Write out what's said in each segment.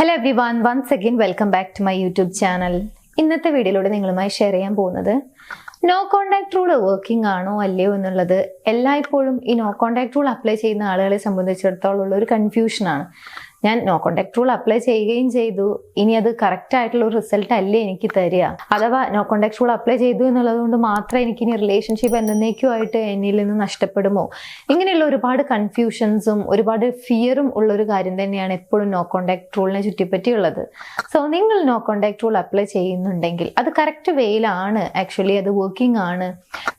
Hello everyone, once again welcome back to my YouTube channel. ഇന്നത്തെ വീഡിയോയിലൂടെ നിങ്ങളുമായി share ചെയ്യാൻ പോകുന്നത് നോ കോണ്ടാക്ട് റൂൾ വർക്കിംഗ് ആണോ അല്ലയോ എന്നുള്ളത് എല്ലായ്പ്പോഴും ഈ നോ കോണ്ടാക്ട് റൂൾ അപ്ലൈ ചെയ്യുന്ന ആളുകളെ സംബന്ധിച്ചിടത്തോളം ഉള്ള ഒരു കൺഫ്യൂഷനാണ്. ഞാൻ നോ കോണ്ടാക്ട് റൂൾ അപ്ലൈ ചെയ്യുകയും ചെയ്തു, ഇനി അത് കറക്റ്റ് ആയിട്ടുള്ള ഒരു റിസൾട്ട് അല്ലേ എനിക്ക് തരിക, അഥവാ നോ കോണ്ടാക്ട് റൂൾ അപ്ലൈ ചെയ്തു എന്നുള്ളത് കൊണ്ട് മാത്രമേ എനിക്ക് ഇനി റിലേഷൻഷിപ്പ് എന്നേക്കുമായിട്ട് എന്നിൽ നിന്ന് നഷ്ടപ്പെടുമോ? ഇങ്ങനെയുള്ള ഒരുപാട് കൺഫ്യൂഷൻസും ഒരുപാട് ഫിയറും ഉള്ളൊരു കാര്യം തന്നെയാണ് എപ്പോഴും നോ കോണ്ടാക്ട് റൂളിനെ ചുറ്റിപ്പറ്റിയുള്ളത്. സോ നിങ്ങൾ നോ കോണ്ടാക്ട് റൂൾ അപ്ലൈ ചെയ്യുന്നുണ്ടെങ്കിൽ അത് കറക്റ്റ് വേയിലാണ്, ആക്ച്വലി അത് വർക്കിംഗ് ആണ്,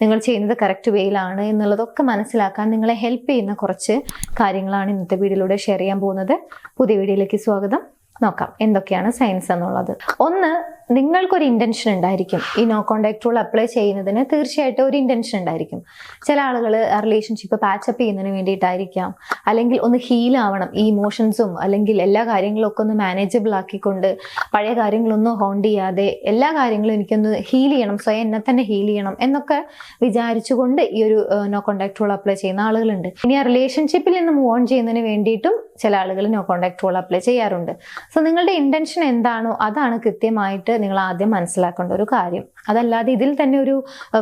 നിങ്ങൾ ചെയ്യുന്നത് കറക്റ്റ് വേയിലാണ് എന്നുള്ളതൊക്കെ മനസ്സിലാക്കാൻ നിങ്ങളെ ഹെൽപ്പ് ചെയ്യുന്ന കുറച്ച് കാര്യങ്ങളാണ് ഇന്നത്തെ വീഡിയോയിലൂടെ ഷെയർ ചെയ്യാൻ പോകുന്നത്. പുതിയ വീഡിയോയിലേക്ക് സ്വാഗതം. നോക്കാം എന്തൊക്കെയാണ് സയൻസ് എന്നുള്ളത്. ഒന്ന്, നിങ്ങൾക്കൊരു ഇന്റൻഷൻ ഉണ്ടായിരിക്കും. ഈ നോ കോണ്ടാക്ട് റൂൾ അപ്ലൈ ചെയ്യുന്നതിന് തീർച്ചയായിട്ടും ഒരു ഇന്റൻഷൻ ഉണ്ടായിരിക്കും. ചില ആളുകൾ റിലേഷൻഷിപ്പ് പാച്ചപ്പ് ചെയ്യുന്നതിന് വേണ്ടിയിട്ടായിരിക്കാം, അല്ലെങ്കിൽ ഒന്ന് ഹീൽ ആവണം, ഈ ഇമോഷൻസും അല്ലെങ്കിൽ എല്ലാ കാര്യങ്ങളും ഒക്കെ ഒന്ന് മാനേജബിൾ ആക്കിക്കൊണ്ട് പഴയ കാര്യങ്ങളൊന്നും ഹോണ്ട് ചെയ്യാതെ എല്ലാ കാര്യങ്ങളും എനിക്കൊന്ന് ഹീൽ ചെയ്യണം, സ്വയം എന്നെ തന്നെ ഹീൽ ചെയ്യണം എന്നൊക്കെ വിചാരിച്ചുകൊണ്ട് ഈ ഒരു നോ കോണ്ടാക്ട് റൂൾ അപ്ലൈ ചെയ്യുന്ന ആളുകളുണ്ട്. ഇനി ആ റിലേഷൻഷിപ്പിൽ നിന്ന് മൂവ് ഓൺ ചെയ്യുന്നതിന് വേണ്ടിയിട്ടും ചില ആളുകൾ നോ കോണ്ടാക്ട് റൂൾ അപ്ലൈ ചെയ്യാറുണ്ട്. സോ നിങ്ങളുടെ ഇന്റൻഷൻ എന്താണോ അതാണ് കൃത്യമായിട്ട് നിങ്ങൾ ആദ്യം മനസ്സിലാക്കേണ്ട ഒരു കാര്യം. അതല്ലാതെ ഇതിൽ തന്നെ ഒരു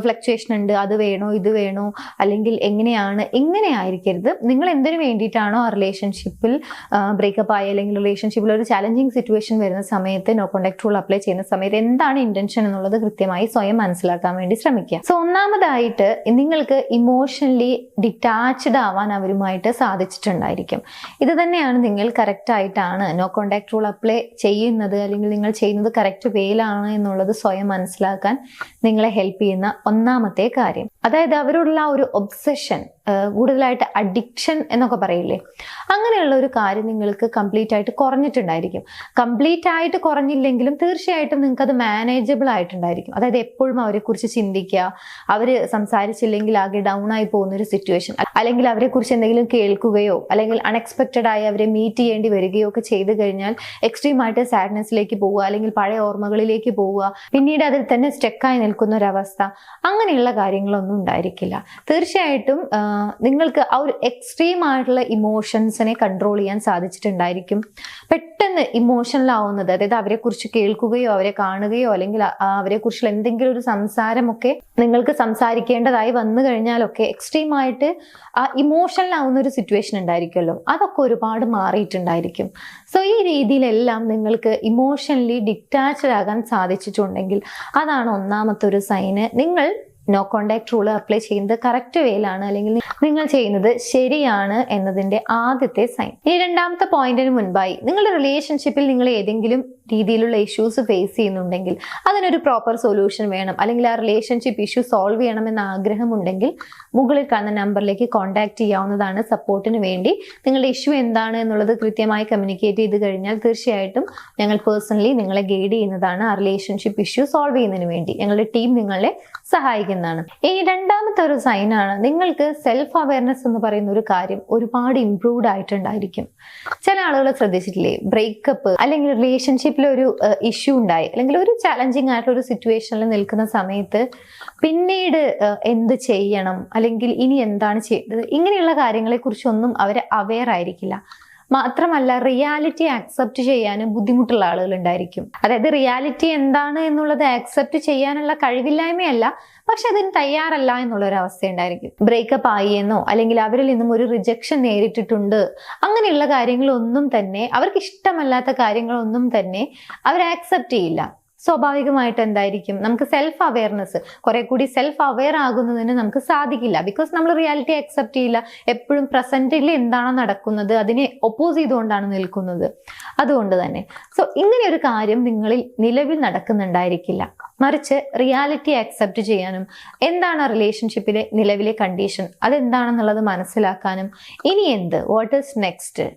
ഫ്ലക്ച്വേഷൻ ഉണ്ട്, അത് വേണോ ഇത് വേണോ അല്ലെങ്കിൽ എങ്ങനെയാണ്, ഇങ്ങനെ ആയിരിക്കരുത്. നിങ്ങൾ എന്തിനു വേണ്ടിയിട്ടാണോ ആ റിലേഷൻഷിപ്പിൽ ബ്രേക്കപ്പ് ആയി അല്ലെങ്കിൽ റിലേഷൻഷിപ്പിൽ ഒരു ചാലഞ്ചിങ് സിറ്റുവേഷൻ വരുന്ന സമയത്ത് നോ കോണ്ടാക്ട് റൂൾ അപ്ലൈ ചെയ്യുന്ന സമയത്ത് എന്താണ് ഇന്റൻഷൻ എന്നുള്ളത് കൃത്യമായി സ്വയം മനസ്സിലാക്കാൻ വേണ്ടി ശ്രമിക്കുക. സോ ഒന്നാമതായിട്ട് നിങ്ങൾക്ക് ഇമോഷണലി ഡിറ്റാച്ച്ഡ് ആവാൻ അവരുമായിട്ട് സാധിച്ചിട്ടുണ്ടായിരിക്കും. ഇത് തന്നെയാണ് നിങ്ങൾ കറക്റ്റ് ആയിട്ടാണ് നോ കോണ്ടാക്ട് റൂൾ അപ്ലൈ ചെയ്യുന്നത് അല്ലെങ്കിൽ നിങ്ങൾ ചെയ്യുന്നത് കറക്റ്റ് വേയിലാണ് എന്നുള്ളത് സ്വയം മനസ്സിലാക്കാൻ നിങ്ങളെ ഹെൽപ്പ് ചെയ്യുന്ന ഒന്നാമത്തെ കാര്യം. അതായത് അവരോടുള്ള ഒരു ഒബ്സഷൻ, കൂടുതലായിട്ട് അഡിക്ഷൻ എന്നൊക്കെ പറയില്ലേ, അങ്ങനെയുള്ള ഒരു കാര്യം നിങ്ങൾക്ക് കംപ്ലീറ്റ് ആയിട്ട് കുറഞ്ഞിട്ടുണ്ടായിരിക്കും. കംപ്ലീറ്റ് ആയിട്ട് കുറഞ്ഞില്ലെങ്കിലും തീർച്ചയായിട്ടും നിങ്ങൾക്ക് അത് മാനേജബിൾ ആയിട്ടുണ്ടായിരിക്കും. അതായത് എപ്പോഴും അവരെ കുറിച്ച് ചിന്തിക്കുക, അവര് സംസാരിച്ചില്ലെങ്കിൽ ആകെ ഡൗൺ ആയി പോകുന്ന ഒരു സിറ്റുവേഷൻ, അല്ലെങ്കിൽ അവരെ കുറിച്ച് എന്തെങ്കിലും കേൾക്കുകയോ അല്ലെങ്കിൽ അൺഎക്സ്പെക്റ്റഡ് ആയി അവരെ മീറ്റ് ചെയ്യേണ്ടി വരികയോ ഒക്കെ ചെയ്തു കഴിഞ്ഞാൽ എക്സ്ട്രീം ആയിട്ട് സാഡ്നെസ്സിലേക്ക് പോവുക, അല്ലെങ്കിൽ പഴയ ഓർമ്മകളിലേക്ക് പോവുക, പിന്നീട് അതിൽ തന്നെ സ്റ്റക്കായി നിൽക്കുന്ന ഒരവസ്ഥ, അങ്ങനെയുള്ള കാര്യങ്ങളൊന്നും ഉണ്ടായിരിക്കില്ല. തീർച്ചയായിട്ടും നിങ്ങൾക്ക് ആ ഒരു എക്സ്ട്രീം ആയിട്ടുള്ള ഇമോഷൻസിനെ കൺട്രോൾ ചെയ്യാൻ സാധിച്ചിട്ടുണ്ടായിരിക്കും. പെട്ടെന്ന് ഇമോഷണൽ ആവുന്നത്, അതായത് അവരെ കുറിച്ച് കേൾക്കുകയോ അവരെ കാണുകയോ അല്ലെങ്കിൽ അവരെ കുറിച്ചുള്ള എന്തെങ്കിലും ഒരു സംസാരമൊക്കെ നിങ്ങൾക്ക് സംസാരിക്കേണ്ടതായി വന്നു കഴിഞ്ഞാലൊക്കെ എക്സ്ട്രീം ആയിട്ട് ആ ഇമോഷണൽ ആവുന്ന ഒരു സിറ്റുവേഷൻ ഉണ്ടായിരിക്കുമല്ലോ, അതൊക്കെ ഒരുപാട് മാറിയിട്ടുണ്ടായിരിക്കും. സോ ഈ രീതിയിലെല്ലാം നിങ്ങൾക്ക് ഇമോഷണലി ഡിറ്റാച്ച്ഡ് ആകാൻ സാധിച്ചിട്ടുണ്ടെങ്കിൽ അതാണ് ഒന്നാമത്തെ ഒരു സൈന്. നിങ്ങൾ നോ കോണ്ടാക്ട് റൂൾ അപ്ലൈ ചെയ്യുന്നത് കറക്റ്റ് വേയിലാണ് അല്ലെങ്കിൽ നിങ്ങൾ ചെയ്യുന്നത് ശരിയാണ് എന്നതിന്റെ ആദ്യത്തെ സൈൻ. ഇനി രണ്ടാമത്തെ പോയിന്റിന് മുൻപായി, നിങ്ങളുടെ റിലേഷൻഷിപ്പിൽ നിങ്ങൾ ഏതെങ്കിലും രീതിയിലുള്ള ഇഷ്യൂസ് ഫേസ് ചെയ്യുന്നുണ്ടെങ്കിൽ അതിനൊരു പ്രോപ്പർ സൊല്യൂഷൻ വേണം, അല്ലെങ്കിൽ ആ റിലേഷൻഷിപ്പ് ഇഷ്യൂ സോൾവ് ചെയ്യണമെന്ന ആഗ്രഹമുണ്ടെങ്കിൽ മുകളിൽ കാണുന്ന നമ്പറിലേക്ക് കോൺടാക്ട് ചെയ്യാവുന്നതാണ് സപ്പോർട്ടിന് വേണ്ടി. നിങ്ങളുടെ ഇഷ്യൂ എന്താണ് എന്നുള്ളത് കൃത്യമായി കമ്മ്യൂണിക്കേറ്റ് ചെയ്ത് കഴിഞ്ഞാൽ തീർച്ചയായിട്ടും ഞങ്ങൾ പേഴ്സണലി നിങ്ങളെ ഗൈഡ് ചെയ്യുന്നതാണ്. ആ റിലേഷൻഷിപ്പ് ഇഷ്യൂ സോൾവ് ചെയ്യുന്നതിന് വേണ്ടി ഞങ്ങളുടെ ടീം നിങ്ങളെ സഹായിക്കുന്നതാണ്. ഇനി രണ്ടാമത്തെ ഒരു സൈനാണ്, നിങ്ങൾക്ക് സെൽഫ് അവയർനെസ് എന്ന് പറയുന്ന ഒരു കാര്യം ഒരുപാട് ഇംപ്രൂവ്ഡ് ആയിട്ടുണ്ടായിരിക്കും. ചില ആളുകൾ ശ്രദ്ധിച്ചിട്ടില്ലേ, ബ്രേക്കപ്പ് അല്ലെങ്കിൽ റിലേഷൻഷിപ്പിൽ ഒരു ഇഷ്യൂ ഉണ്ടായി അല്ലെങ്കിൽ ഒരു ചാലഞ്ചിങ് ആയിട്ടുള്ള ഒരു സിറ്റുവേഷനിൽ നിൽക്കുന്ന സമയത്ത് പിന്നീട് എന്ത് ചെയ്യണം അല്ലെങ്കിൽ ഇനി എന്താണ് ചെയ്തത്, ഇങ്ങനെയുള്ള കാര്യങ്ങളെ കുറിച്ചൊന്നും അവർ അവെയർ ആയിരിക്കില്ല. മാത്രമല്ല റിയാലിറ്റി ആക്സെപ്റ്റ് ചെയ്യാനും ബുദ്ധിമുട്ടുള്ള ആളുകൾ ഉണ്ടായിരിക്കും. അതായത് റിയാലിറ്റി എന്താണ് എന്നുള്ളത് ആക്സെപ്റ്റ് ചെയ്യാനുള്ള കഴിവില്ലായ്മയല്ല, പക്ഷെ അതിന് തയ്യാറല്ല എന്നുള്ളൊരു അവസ്ഥ ഉണ്ടായിരിക്കും. ബ്രേക്കപ്പ് ആയി എന്നോ അല്ലെങ്കിൽ അവരിൽ നിന്നും ഒരു റിജക്ഷൻ നേരിട്ടിട്ടുണ്ട്, അങ്ങനെയുള്ള കാര്യങ്ങളൊന്നും തന്നെ, അവർക്ക് ഇഷ്ടമല്ലാത്ത കാര്യങ്ങളൊന്നും തന്നെ അവർ ആക്സെപ്റ്റ് ചെയ്യില്ല. സ്വാഭാവികമായിട്ട് എന്തായിരിക്കും, നമുക്ക് സെൽഫ് അവയർനെസ്, കുറെ കൂടി സെൽഫ് അവെയർ ആകുന്നതിന് നമുക്ക് സാധിക്കില്ല. ബിക്കോസ് നമ്മൾ റിയാലിറ്റി അക്സെപ്റ്റ് ചെയ്യില്ല, എപ്പോഴും പ്രസന്റിൽ എന്താണോ നടക്കുന്നത് അതിനെ ഒപ്പോസ് ചെയ്തുകൊണ്ടാണ് നിൽക്കുന്നത്. അതുകൊണ്ട് തന്നെ ഇങ്ങനെ ഒരു കാര്യം നിങ്ങളിൽ നിലവിൽ നടക്കുന്നുണ്ടായിരിക്കില്ല. മറിച്ച് റിയാലിറ്റി അക്സെപ്റ്റ് ചെയ്യാനും എന്താണ് റിലേഷൻഷിപ്പിലെ നിലവിലെ കണ്ടീഷൻ അതെന്താണെന്നുള്ളത് മനസ്സിലാക്കാനും ഇനി എന്ത്, വാട്ട് ഈസ് നെക്സ്റ്റ്,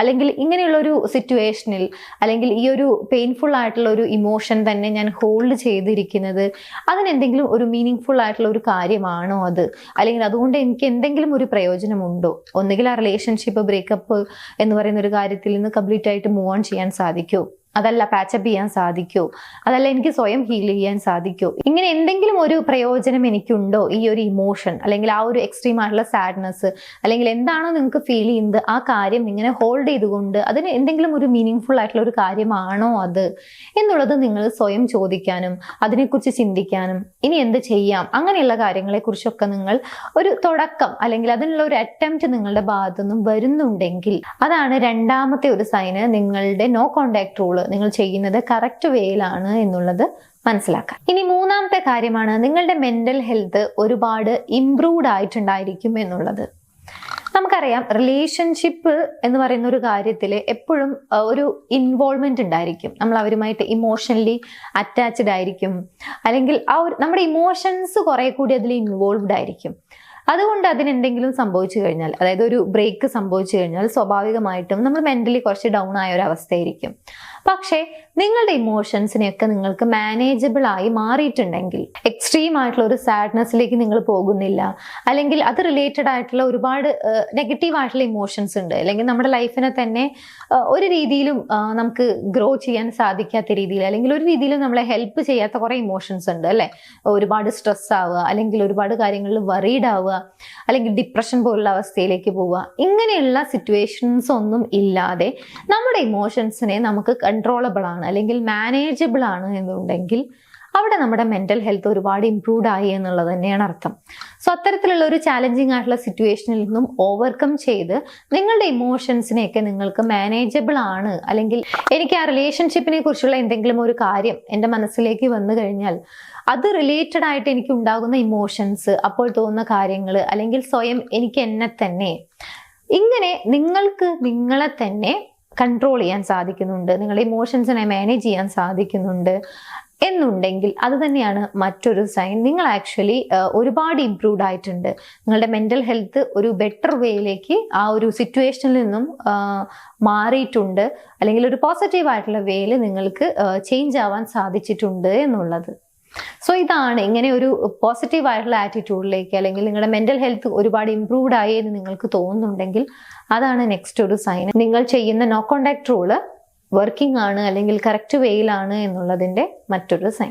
അല്ലെങ്കിൽ ഇങ്ങനെയുള്ള ഒരു സിറ്റുവേഷനിൽ അല്ലെങ്കിൽ ഈ ഒരു പെയിൻഫുൾ ആയിട്ടുള്ള ഒരു ഇമോഷൻ തന്നെ ഞാൻ ഹോൾഡ് ചെയ്തിരിക്കുന്നത് അതിനെന്തെങ്കിലും ഒരു മീനിങ് ഫുൾ ആയിട്ടുള്ള ഒരു കാര്യമാണോ അത്, അല്ലെങ്കിൽ അതുകൊണ്ട് എനിക്ക് എന്തെങ്കിലും ഒരു പ്രയോജനമുണ്ടോ, ഒന്നുകിൽ ആ റിലേഷൻഷിപ്പ് ബ്രേക്കപ്പ് എന്ന് പറയുന്ന ഒരു കാര്യത്തിൽ നിന്ന് കംപ്ലീറ്റ് ആയിട്ട് മൂവ് ഓൺ ചെയ്യാൻ സാധിക്കുമോ, അതല്ല പാച്ചപ്പ് ചെയ്യാൻ സാധിക്കോ, അതല്ല എനിക്ക് സ്വയം ഹീൽ ചെയ്യാൻ സാധിക്കോ, ഇങ്ങനെ എന്തെങ്കിലും ഒരു പ്രയോജനം എനിക്കുണ്ടോ ഈ ഒരു ഇമോഷൻ, അല്ലെങ്കിൽ ആ ഒരു എക്സ്ട്രീം ആയിട്ടുള്ള സാഡ്നെസ്, അല്ലെങ്കിൽ എന്താണോ നിങ്ങൾക്ക് ഫീൽ ചെയ്യുന്നത് ആ കാര്യം ഇങ്ങനെ ഹോൾഡ് ചെയ്തുകൊണ്ട് അതിന് എന്തെങ്കിലും ഒരു മീനിങ് ആയിട്ടുള്ള ഒരു കാര്യമാണോ അത് എന്നുള്ളത് നിങ്ങൾ സ്വയം ചോദിക്കാനും അതിനെക്കുറിച്ച് ചിന്തിക്കാനും ഇനി എന്ത് ചെയ്യാം അങ്ങനെയുള്ള കാര്യങ്ങളെ കുറിച്ചൊക്കെ നിങ്ങൾ ഒരു തുടക്കം അല്ലെങ്കിൽ അതിനുള്ള ഒരു അറ്റംപ്റ്റ് നിങ്ങളുടെ ഭാഗത്തുനിന്നും വരുന്നുണ്ടെങ്കിൽ അതാണ് രണ്ടാമത്തെ ഒരു സൈന്. നിങ്ങളുടെ നോ കോണ്ടാക്ട് റൂള് നിങ്ങൾ ചെയ്യുന്നത് കറക്റ്റ് വേയിലാണ് എന്നുള്ളത് മനസ്സിലാക്കാം. ഇനി മൂന്നാമത്തെ കാര്യമാണ് നിങ്ങളുടെ മെന്റൽ ഹെൽത്ത് ഒരുപാട് ഇംപ്രൂവ്ഡ് ആയിട്ടുണ്ടായിരിക്കും എന്നുള്ളത്. നമുക്കറിയാം റിലേഷൻഷിപ്പ് എന്ന് പറയുന്ന ഒരു കാര്യത്തിൽ എപ്പോഴും ഒരു ഇൻവോൾവ്മെന്റ് ഉണ്ടായിരിക്കും. നമ്മൾ അവരുമായിട്ട് ഇമോഷണലി അറ്റാച്ച്ഡ് ആയിരിക്കും, അല്ലെങ്കിൽ ആ ഒരു നമ്മുടെ ഇമോഷൻസ് കുറെ കൂടി അതിൽ ഇൻവോൾവ്ഡ് ആയിരിക്കും. അതുകൊണ്ട് അതിനെന്തെങ്കിലും സംഭവിച്ചു കഴിഞ്ഞാൽ, അതായത് ഒരു ബ്രേക്ക് സംഭവിച്ചു കഴിഞ്ഞാൽ സ്വാഭാവികമായിട്ടും നമ്മൾ മെന്റലി കുറച്ച് ഡൗൺ ആയ ഒരു അവസ്ഥയായിരിക്കും. പക്ഷേ നിങ്ങളുടെ ഇമോഷൻസിനെയൊക്കെ നിങ്ങൾക്ക് മാനേജബിൾ ആയി മാറിയിട്ടുണ്ടെങ്കിൽ, എക്സ്ട്രീം ആയിട്ടുള്ള ഒരു സാഡ്നെസ്സിലേക്ക് നിങ്ങൾ പോകുന്നില്ല, അല്ലെങ്കിൽ അത് റിലേറ്റഡ് ആയിട്ടുള്ള ഒരുപാട് നെഗറ്റീവ് ആയിട്ടുള്ള ഇമോഷൻസ് ഉണ്ട്, അല്ലെങ്കിൽ നമ്മുടെ ലൈഫിനെ തന്നെ ഒരു രീതിയിലും നമുക്ക് ഗ്രോ ചെയ്യാൻ സാധിക്കാത്ത രീതിയിൽ, അല്ലെങ്കിൽ ഒരു രീതിയിലും നമ്മളെ ഹെൽപ്പ് ചെയ്യാത്ത കുറെ ഇമോഷൻസ് ഉണ്ട് അല്ലെ. ഒരുപാട് സ്ട്രെസ് ആവുക, അല്ലെങ്കിൽ ഒരുപാട് കാര്യങ്ങളിൽ വറീഡ് ആവുക, അല്ലെങ്കിൽ ഡിപ്രഷൻ പോലുള്ള അവസ്ഥയിലേക്ക് പോവുക. ഇങ്ങനെയുള്ള സിറ്റുവേഷൻസ് ഒന്നും ഇല്ലാതെ നമ്മുടെ ഇമോഷൻസിനെ നമുക്ക് കൺട്രോളബിൾ ആണ് അല്ലെങ്കിൽ മാനേജബിൾ ആണ് എന്നുണ്ടെങ്കിൽ അവിടെ നമ്മുടെ മെന്റൽ ഹെൽത്ത് ഒരുപാട് ഇംപ്രൂവ്ഡ് ആയി എന്നുള്ളത് തന്നെയാണ് അർത്ഥം. സോ അത്തരത്തിലുള്ള ഒരു ചാലഞ്ചിങ് ആയിട്ടുള്ള സിറ്റുവേഷനിൽ നിന്നും ഓവർകം ചെയ്ത് നിങ്ങളുടെ ഇമോഷൻസിനെയൊക്കെ നിങ്ങൾക്ക് മാനേജബിൾ ആണ്, അല്ലെങ്കിൽ എനിക്ക് ആ റിലേഷൻഷിപ്പിനെ കുറിച്ചുള്ള എന്തെങ്കിലും ഒരു കാര്യം എൻ്റെ മനസ്സിലേക്ക് വന്നു കഴിഞ്ഞാൽ അത് റിലേറ്റഡ് ആയിട്ട് എനിക്ക് ഉണ്ടാകുന്ന ഇമോഷൻസ്, അപ്പോൾ തോന്നുന്ന കാര്യങ്ങൾ, അല്ലെങ്കിൽ സ്വയം എനിക്ക് എന്നെ തന്നെ ഇങ്ങനെ നിങ്ങൾക്ക് നിങ്ങളെ തന്നെ കൺട്രോൾ ചെയ്യാൻ സാധിക്കുന്നുണ്ട്, നിങ്ങളുടെ ഇമോഷൻസിനെ മാനേജ് ചെയ്യാൻ സാധിക്കുന്നുണ്ട് എന്നുണ്ടെങ്കിൽ അത് തന്നെയാണ് മറ്റൊരു സൈൻ. നിങ്ങൾ ആക്ച്വലി ഒരുപാട് ഇംപ്രൂവ്ഡ് ആയിട്ടുണ്ട്. നിങ്ങളുടെ മെന്റൽ ഹെൽത്ത് ഒരു ബെറ്റർ വേയിലേക്ക് ആ ഒരു സിറ്റുവേഷനിൽ നിന്നും മാറിയിട്ടുണ്ട്, അല്ലെങ്കിൽ ഒരു പോസിറ്റീവ് ആയിട്ടുള്ള വേയിൽ നിങ്ങൾക്ക് ചേഞ്ച് ആവാൻ സാധിച്ചിട്ടുണ്ട് എന്നുള്ളത്. സോ ഇതാണ്, ഇങ്ങനെ ഒരു പോസിറ്റീവ് ആയിട്ടുള്ള ആറ്റിറ്റ്യൂഡിലേക്ക്, അല്ലെങ്കിൽ നിങ്ങളുടെ മെന്റൽ ഹെൽത്ത് ഒരുപാട് ഇംപ്രൂവ്ഡ് ആയി എന്ന് നിങ്ങൾക്ക് തോന്നുന്നുണ്ടെങ്കിൽ അതാണ് നെക്സ്റ്റ് ഒരു സൈൻ. നിങ്ങൾ ചെയ്യുന്ന നോ കോണ്ടാക്ട് റൂള് വർക്കിംഗ് ആണ്, അല്ലെങ്കിൽ കറക്റ്റ് വേയിലാണ് എന്നുള്ളതിന്റെ മറ്റൊരു സൈൻ.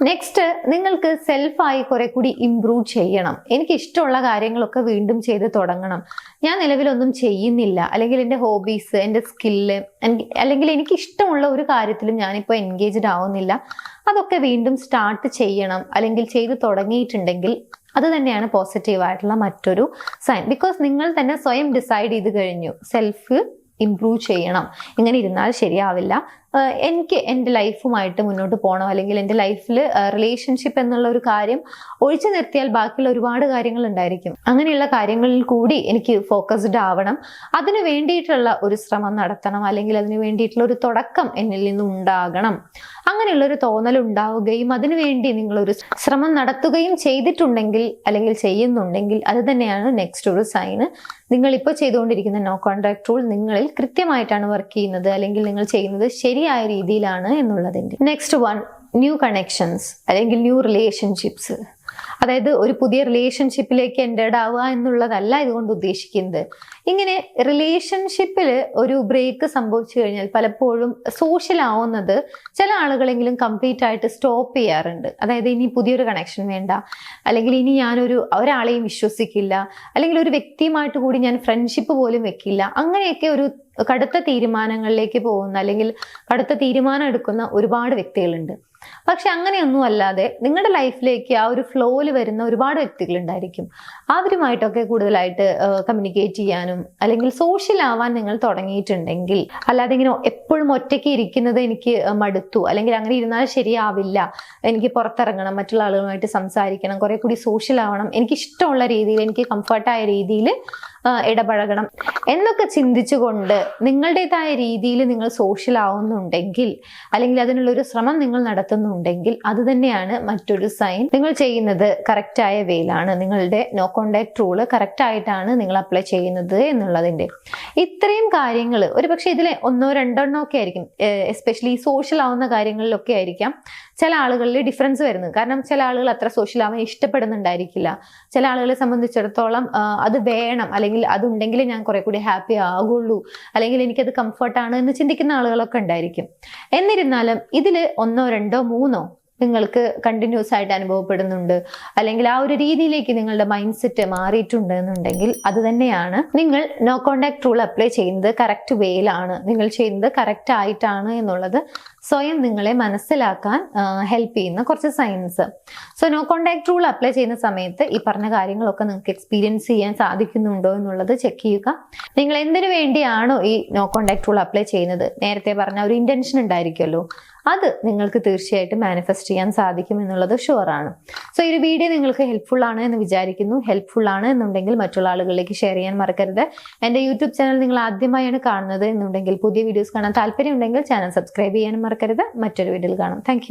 നെക്സ്റ്റ്, നിങ്ങൾക്ക് സെൽഫായി കുറെ കൂടി ഇംപ്രൂവ് ചെയ്യണം. എനിക്ക് ഇഷ്ടമുള്ള കാര്യങ്ങളൊക്കെ വീണ്ടും ചെയ്ത് തുടങ്ങണം. ഞാൻ നിലവിലൊന്നും ചെയ്യുന്നില്ല, അല്ലെങ്കിൽ എൻ്റെ ഹോബീസ്, എൻ്റെ സ്കില്ല്, അല്ലെങ്കിൽ എനിക്ക് ഇഷ്ടമുള്ള ഒരു കാര്യത്തിലും ഞാനിപ്പോൾ എൻഗേജ്ഡ് ആവുന്നില്ല, അതൊക്കെ വീണ്ടും സ്റ്റാർട്ട് ചെയ്യണം, അല്ലെങ്കിൽ ചെയ്ത് തുടങ്ങിയിട്ടുണ്ടെങ്കിൽ അത് തന്നെയാണ് പോസിറ്റീവ് ആയിട്ടുള്ള മറ്റൊരു സൈൻ. ബിക്കോസ് നിങ്ങൾ തന്നെ സ്വയം ഡിസൈഡ് ചെയ്ത് കഴിഞ്ഞു സെൽഫ് ഇംപ്രൂവ് ചെയ്യണം, ഇങ്ങനെ ഇരുന്നാൽ ശരിയാവില്ല, എനിക്ക് എൻ്റെ ലൈഫുമായിട്ട് മുന്നോട്ട് പോകണം, അല്ലെങ്കിൽ എൻ്റെ ലൈഫിൽ റിലേഷൻഷിപ്പ് എന്നുള്ള ഒരു കാര്യം ഒഴിച്ചു നിർത്തിയാൽ ബാക്കിയുള്ള ഒരുപാട് കാര്യങ്ങൾ ഉണ്ടായിരിക്കും. അങ്ങനെയുള്ള കാര്യങ്ങളിൽ കൂടി എനിക്ക് ഫോക്കസ്ഡ് ആവണം, അതിന് വേണ്ടിയിട്ടുള്ള ഒരു ശ്രമം നടത്തണം, അല്ലെങ്കിൽ അതിന് വേണ്ടിയിട്ടുള്ള ഒരു തുടക്കം എന്നിൽ നിന്നും ഉണ്ടാകണം. അങ്ങനെയുള്ളൊരു തോന്നൽ ഉണ്ടാവുകയും അതിനുവേണ്ടി നിങ്ങളൊരു ശ്രമം നടത്തുകയും ചെയ്തിട്ടുണ്ടെങ്കിൽ, അല്ലെങ്കിൽ ചെയ്യുന്നുണ്ടെങ്കിൽ അത് തന്നെയാണ് നെക്സ്റ്റ് ഒരു സൈന്. നിങ്ങളിപ്പോൾ ചെയ്തുകൊണ്ടിരിക്കുന്ന നോ കോണ്ടാക്ട് റൂൾ നിങ്ങളിൽ കൃത്യമായിട്ടാണ് വർക്ക് ചെയ്യുന്നത്, അല്ലെങ്കിൽ നിങ്ങൾ ചെയ്യുന്നത് ശരിയായ രീതിയിലാണ് എന്നുള്ളതിൻ്റെ. നെക്സ്റ്റ് വൺ, ന്യൂ കണക്ഷൻസ് അല്ലെങ്കിൽ ന്യൂ റിലേഷൻഷിപ്സ്. അതായത് ഒരു പുതിയ റിലേഷൻഷിപ്പിലേക്ക് എൻ്റേഡ് ആവുക എന്നുള്ളതല്ല ഇതുകൊണ്ട് ഉദ്ദേശിക്കുന്നത്. ഇങ്ങനെ റിലേഷൻഷിപ്പിൽ ഒരു ബ്രേക്ക് സംഭവിച്ചു കഴിഞ്ഞാൽ പലപ്പോഴും സോഷ്യൽ ആവുന്നത് ചില ആളുകളെങ്കിലും കംപ്ലീറ്റ് ആയിട്ട് സ്റ്റോപ്പ് ചെയ്യാറുണ്ട്. അതായത് ഇനി പുതിയൊരു കണക്ഷൻ വേണ്ട, അല്ലെങ്കിൽ ഇനി ഒരാളെയും വിശ്വസിക്കില്ല, അല്ലെങ്കിൽ ഒരു വ്യക്തിയുമായിട്ട് കൂടി ഞാൻ ഫ്രണ്ട്ഷിപ്പ് പോലും വെക്കില്ല, അങ്ങനെയൊക്കെ ഒരു കടുത്ത തീരുമാനങ്ങളിലേക്ക് പോകുന്ന, അല്ലെങ്കിൽ കടുത്ത തീരുമാനം എടുക്കുന്ന ഒരുപാട് വ്യക്തികളുണ്ട്. പക്ഷെ അങ്ങനെയൊന്നും അല്ലാതെ നിങ്ങളുടെ ലൈഫിലേക്ക് ആ ഒരു ഫ്ലോയിൽ വരുന്ന ഒരുപാട് വ്യക്തികൾ ഉണ്ടായിരിക്കും. അവരുമായിട്ടൊക്കെ കൂടുതലായിട്ട് കമ്മ്യൂണിക്കേറ്റ് ചെയ്യാനും, അല്ലെങ്കിൽ സോഷ്യൽ ആവാൻ നിങ്ങൾ തുടങ്ങിയിട്ടുണ്ടെങ്കിൽ, അല്ലാതെ ഇങ്ങനെ എപ്പോഴും ഒറ്റയ്ക്ക് ഇരിക്കുന്നത് എനിക്ക് മടുത്തു, അല്ലെങ്കിൽ അങ്ങനെ ഇരുന്നാൽ ശരിയാവില്ല, എനിക്ക് പുറത്തിറങ്ങണം, മറ്റുള്ള ആളുകളുമായിട്ട് സംസാരിക്കണം, കുറെ കൂടി സോഷ്യൽ ആവണം, എനിക്ക് ഇഷ്ടമുള്ള രീതിയിൽ, എനിക്ക് കംഫർട്ടായ രീതിയിൽ ഇടപഴകണം എന്നൊക്കെ ചിന്തിച്ചുകൊണ്ട് നിങ്ങളുടേതായ രീതിയിൽ നിങ്ങൾ സോഷ്യൽ ആവുന്നുണ്ടെങ്കിൽ, അല്ലെങ്കിൽ അതിനുള്ളൊരു ശ്രമം നിങ്ങൾ നടത്തുന്നുണ്ടെങ്കിൽ അത് തന്നെയാണ് മറ്റൊരു സൈൻ. നിങ്ങൾ ചെയ്യുന്നത് കറക്റ്റായ വേയിലാണ്, നിങ്ങളുടെ നോ കോണ്ടാക്ട് റൂള് കറക്റ്റ് ആയിട്ടാണ് നിങ്ങൾ അപ്ലൈ ചെയ്യുന്നത് എന്നുള്ളതിൻ്റെ. ഇത്രയും കാര്യങ്ങൾ ഒരു പക്ഷേ ഇതിലെ ഒന്നോ രണ്ടെണ്ണോ ഒക്കെ ആയിരിക്കും, എസ്പെഷ്യലി സോഷ്യൽ ആവുന്ന കാര്യങ്ങളിലൊക്കെ ആയിരിക്കാം ചില ആളുകളിൽ ഡിഫറൻസ് വരുന്നത്. കാരണം ചില ആളുകൾ അത്ര സോഷ്യൽ ആവാൻ ഇഷ്ടപ്പെടുന്നുണ്ടായിരിക്കില്ല, ചില ആളുകളെ സംബന്ധിച്ചിടത്തോളം അത് വേണം, അല്ലെങ്കിൽ അല്ലെങ്കിൽ അതുണ്ടെങ്കിൽ ഞാൻ കുറെ കൂടി ഹാപ്പി ആകുള്ളൂ, അല്ലെങ്കിൽ എനിക്കത് കംഫർട്ടാണ് എന്ന് ചിന്തിക്കുന്ന ആളുകളൊക്കെ ഉണ്ടായിരിക്കും. എന്നിരുന്നാലും ഇതിൽ 1, 2, 3 നിങ്ങൾക്ക് കണ്ടിന്യൂസ് ആയിട്ട് അനുഭവപ്പെടുന്നുണ്ട്, അല്ലെങ്കിൽ ആ ഒരു രീതിയിലേക്ക് നിങ്ങളുടെ മൈൻഡ് സെറ്റ് മാറിയിട്ടുണ്ട് എന്നുണ്ടെങ്കിൽ അത് തന്നെയാണ് നിങ്ങൾ നോ കോണ്ടാക്ട് റൂൾ അപ്ലൈ ചെയ്യുന്നത് കറക്റ്റ് വേയിലാണ്, നിങ്ങൾ ചെയ്യുന്നത് കറക്റ്റ് ആയിട്ടാണ് എന്നുള്ളത് സ്വയം നിങ്ങളെ മനസ്സിലാക്കാൻ ഹെൽപ്പ് ചെയ്യുന്ന കുറച്ച് science. So no contact rule apply ചെയ്യുന്ന സമയത്ത് ഈ പറഞ്ഞ കാര്യങ്ങളൊക്കെ നിങ്ങൾക്ക് എക്സ്പീരിയൻസ് ചെയ്യാൻ സാധിക്കുന്നുണ്ടോ എന്നുള്ളത് ചെക്ക് ചെയ്യുക. നിങ്ങൾ എന്തിനു വേണ്ടിയാണോ ഈ നോ കോണ്ടാക്ട് റൂൾ അപ്ലൈ ചെയ്യുന്നത്, നേരത്തെ പറഞ്ഞ ഒരു ഇന്റൻഷൻ ഉണ്ടായിരിക്കുമല്ലോ, അത് നിങ്ങൾക്ക് തീർച്ചയായിട്ടും മാനിഫെസ്റ്റ് ചെയ്യാൻ സാധിക്കും എന്നുള്ളത് ഷുവറാണ്. സോ ഈ ഒരു വീഡിയോ നിങ്ങൾക്ക് ഹെൽപ്ഫുൾ ആണ് എന്ന് വിചാരിക്കുന്നു. ഹെൽപ്ഫുൾ ആണ് എന്നുണ്ടെങ്കിൽ മറ്റുള്ള ആളുകളിലേക്ക് ഷെയർ ചെയ്യാൻ മറക്കരുത്. എൻ്റെ യൂട്യൂബ് ചാനൽ നിങ്ങൾ ആദ്യമായാണ് കാണുന്നത് എന്നുണ്ടെങ്കിൽ, പുതിയ വീഡിയോസ് കാണാൻ താല്പര്യം ഉണ്ടെങ്കിൽ ചാനൽ സബ്സ്ക്രൈബ് ചെയ്യാനും മറക്കരുത്. മറ്റൊരു വീഡിയോയിൽ കാണാം. താങ്ക്